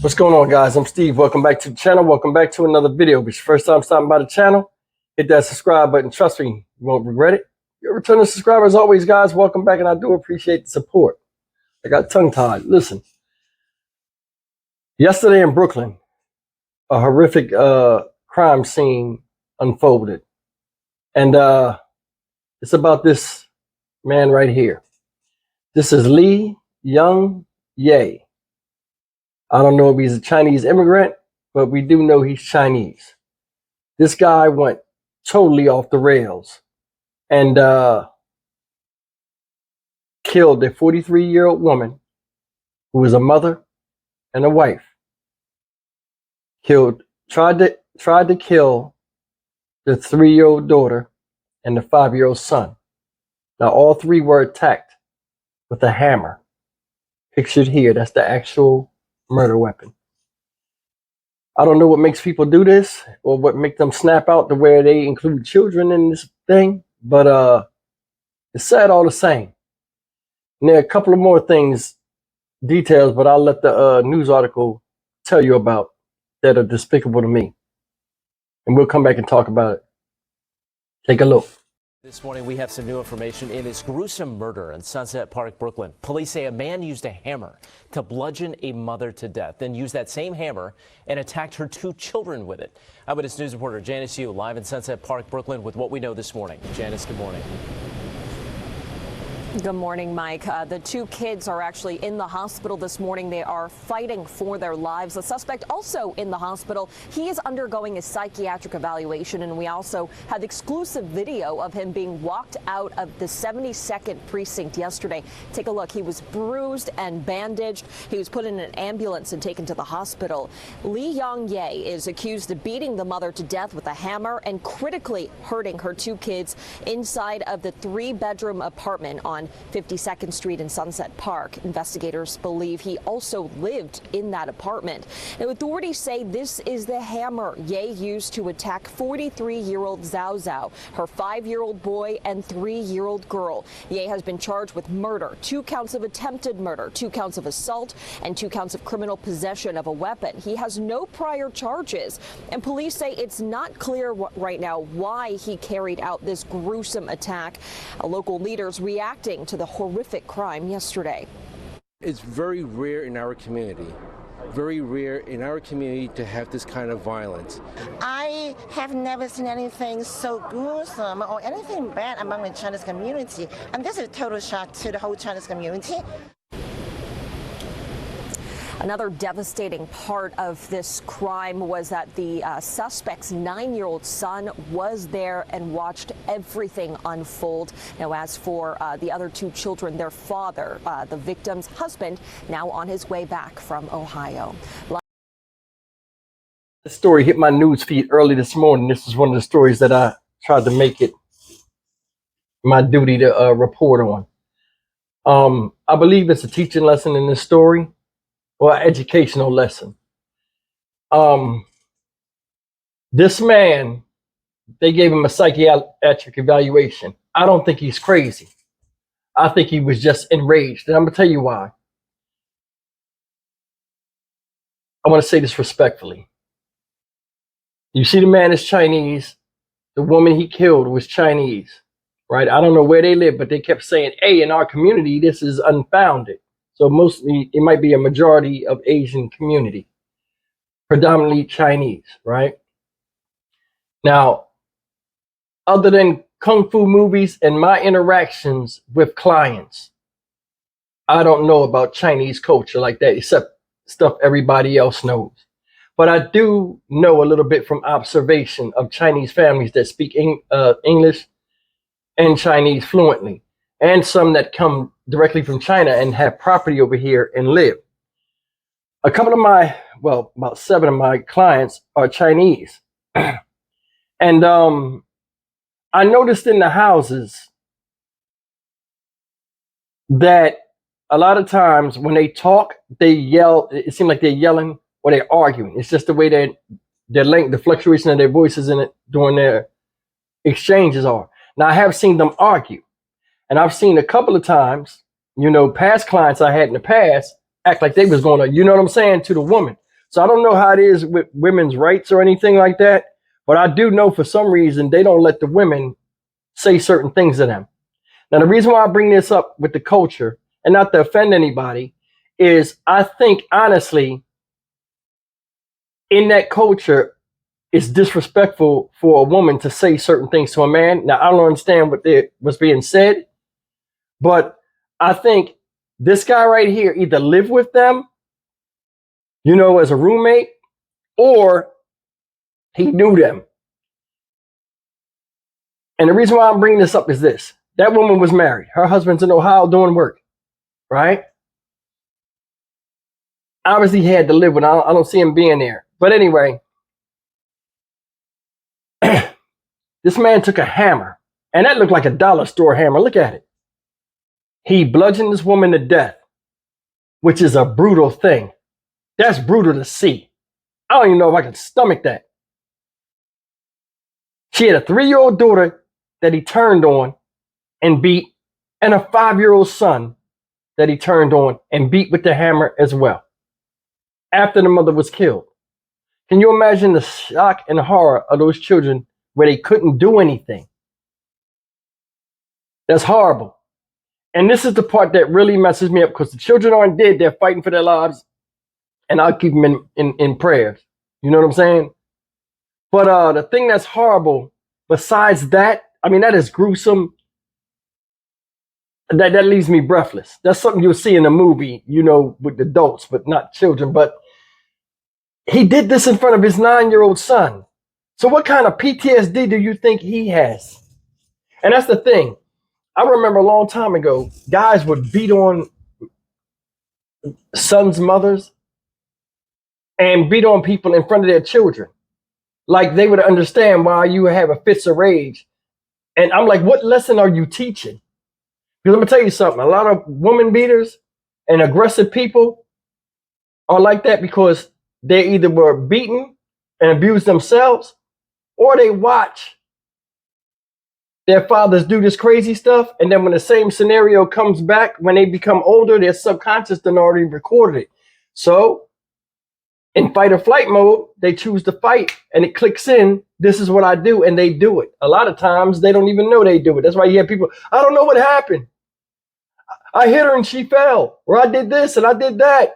What's going on, guys? I'm Steve. Welcome back to the channel. Welcome back to another video. If it's your first time stopping by the channel, hit that subscribe button. Trust me, you won't regret it. You're a returning subscriber as always, guys. Welcome back, and I do appreciate the support. I got tongue-tied. Listen, yesterday in Brooklyn, a horrific crime scene unfolded. And it's about this man right here. This is Lee Young Ye. I don't know if he's a Chinese immigrant, but we do know he's Chinese. This guy went totally off the rails and killed a 43-year-old woman who was a mother and a wife. Tried to kill the 3-year-old daughter and the 5-year-old son. Now all three were attacked with a hammer. Pictured here, that's the actual murder weapon. I don't know what makes people do this or what make them snap out to where they include children in this thing, but it's sad all the same. And there are a couple of more things, details, but I'll let the news article tell you about that are despicable to me. And we'll come back and talk about it. Take a look. This morning, we have some new information in this gruesome murder in Sunset Park, Brooklyn. Police say a man used a hammer to bludgeon a mother to death, then used that same hammer and attacked her 2 children with it. Eyewitness News reporter Janice Yu live in Sunset Park, Brooklyn with what we know this morning. Janice, good morning. Good morning, Mike. The 2 kids are actually in the hospital this morning. They are fighting for their lives. The suspect also in the hospital. He is undergoing a psychiatric evaluation, and we also have exclusive video of him being walked out of the 72nd precinct yesterday. Take a look. He was bruised and bandaged. He was put in an ambulance and taken to the hospital. Lee Young Ye is accused of beating the mother to death with a hammer and critically hurting her 2 kids inside of the 3-bedroom apartment on 52nd Street in Sunset Park. Investigators believe he also lived in that apartment. Now, authorities say this is the hammer Ye used to attack 43-year-old Zhao Zhao, her 5-year-old boy and 3-year-old girl. Ye has been charged with murder, 2 counts of attempted murder, 2 counts of assault, and 2 counts of criminal possession of a weapon. He has no prior charges, and police say it's not clear right now why he carried out this gruesome attack. Local leaders reacting to the horrific crime yesterday. It's very rare in our community. Very rare in our community to have this kind of violence. I have never seen anything so gruesome or anything bad among the Chinese community, and this is a total shock to the whole Chinese community. Another devastating part of this crime was that the suspect's 9-year-old son was there and watched everything unfold. Now, as for the other 2 children, their father, the victim's husband, now on his way back from Ohio. This story hit my news feed early this morning. This is one of the stories that I tried to make it my duty to report on. I believe it's a teaching lesson in this story. Or educational lesson. This man, they gave him a psychiatric evaluation. I don't think he's crazy. I think he was just enraged. And I'm going to tell you why. I want to say this respectfully. You see, the man is Chinese. The woman he killed was Chinese, right? I don't know where they live, but they kept saying, hey, in our community, this is unfounded. So mostly it might be a majority of Asian community, predominantly Chinese, right? Now, other than Kung Fu movies and my interactions with clients, I don't know about Chinese culture like that, except stuff everybody else knows. But I do know a little bit from observation of Chinese families that speak English and Chinese fluently, and some that come directly from China and have property over here and live. A couple of my, well, about 7 of my clients are Chinese. And I noticed in the houses that a lot of times when they talk, they yell. It seems like they're yelling or they're arguing. It's just the way that their length, the fluctuation of their voices in it during their exchanges are. Now, I have seen them argue. And I've seen a couple of times, you know, past clients I had in the past act like they was going to, you know what I'm saying, to the woman. So I don't know how it is with women's rights or anything like that, but I do know for some reason they don't let the women say certain things to them. Now, the reason why I bring this up with the culture, and not to offend anybody, is I think honestly, in that culture, it's disrespectful for a woman to say certain things to a man. Now, I don't understand what's being said, but I think this guy right here either lived with them, as a roommate, or he knew them. And the reason why I'm bringing this up is this. That woman was married. Her husband's in Ohio doing work, right? Obviously, he had to live with her. I don't see him being there. But anyway, this man took a hammer, and that looked like a dollar store hammer. Look at it. He bludgeoned this woman to death, which is a brutal thing. That's brutal to see. I don't even know if I can stomach that. She had a 3-year-old daughter that he turned on and beat, and a 5-year-old son that he turned on and beat with the hammer as well, after the mother was killed. Can you imagine the shock and horror of those children where they couldn't do anything? That's horrible. And this is the part that really messes me up, because the children aren't dead. They're fighting for their lives, and I'll keep them in prayers. You know what I'm saying? But the thing that's horrible, besides that, I mean, that is gruesome. That leaves me breathless. That's something you'll see in a movie, with adults, but not children. But he did this in front of his 9-year-old son. So what kind of PTSD do you think he has? And that's the thing. I remember a long time ago, guys would beat on sons' mothers and beat on people in front of their children. Like they would understand why you have a fits of rage. And I'm like, what lesson are you teaching? Because I'm going to tell you something. A lot of woman beaters and aggressive people are like that because they either were beaten and abused themselves, or they watch their fathers do this crazy stuff. And then when the same scenario comes back, when they become older, their subconscious done already recorded it. So in fight or flight mode, they choose to fight, and it clicks in. This is what I do. And they do it. A lot of times they don't even know they do it. That's why you have people, I don't know what happened. I hit her and she fell, or I did this and I did that.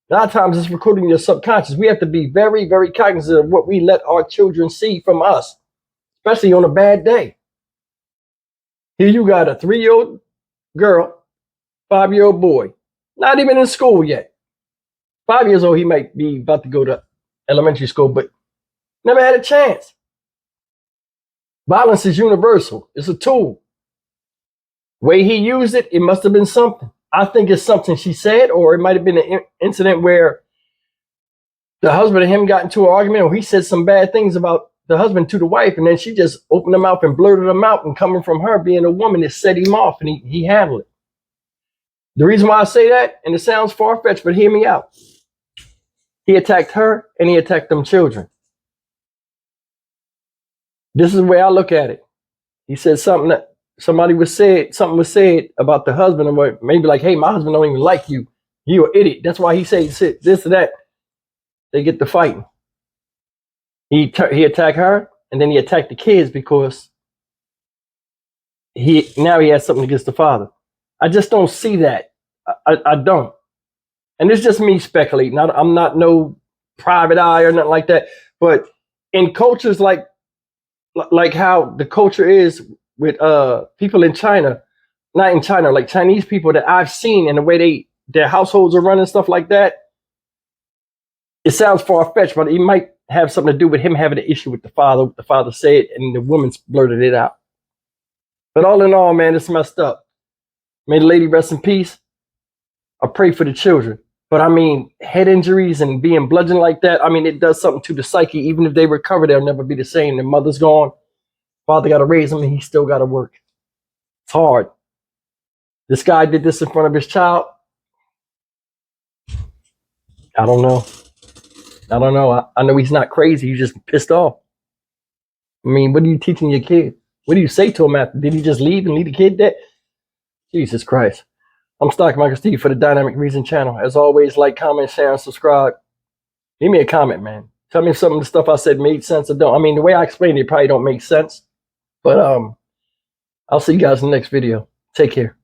A lot of times it's recording in your subconscious. We have to be very, very cognizant of what we let our children see from us, especially on a bad day. Here you got a 3-year-old girl, 5-year-old boy, not even in school yet. 5 years old, he might be about to go to elementary school, but never had a chance. Violence is universal. It's a tool. Way he used it, it must have been something. I think it's something she said, or it might have been an incident where the husband and him got into an argument, or he said some bad things about the husband to the wife, and then she just opened her mouth and blurted them out, and coming from her being a woman, it set him off, and he handled it. The reason why I say that, and it sounds far-fetched, but hear me out. He attacked her, and he attacked them children. This is the way I look at it. He said something that something was said about the husband, and maybe like, hey, my husband don't even like you. You an idiot. That's why he says this or that. They get to fighting. He attacked her, and then he attacked the kids because now he has something against the father. I just don't see that. I don't. And it's just me speculating. I'm not no private eye or nothing like that. But in cultures like how the culture is with people in China, not in China, like Chinese people that I've seen and the way their households are run and stuff like that, it sounds far-fetched, but it might have something to do with him having an issue with the father, what the father said, and the woman blurted it out. But all in all, man, it's messed up. May the lady rest in peace. I pray for the children. But I mean, head injuries and being bludgeoned like that, I mean, it does something to the psyche. Even if they recover, they'll never be the same. Their mother's gone. Father got to raise them, and he still got to work. It's hard. This guy did this in front of his child. I don't know. I know he's not crazy. He's just pissed off. I mean, what are you teaching your kid? What do you say to him after? Did he just leave and leave the kid there? Jesus Christ. I'm Stock Michael Steve for the Dynamic Reason channel. As always, like, comment, share, and subscribe. Leave me a comment, man. Tell me if some of the stuff I said made sense or don't. I mean, the way I explained it probably don't make sense. But I'll see you guys in the next video. Take care.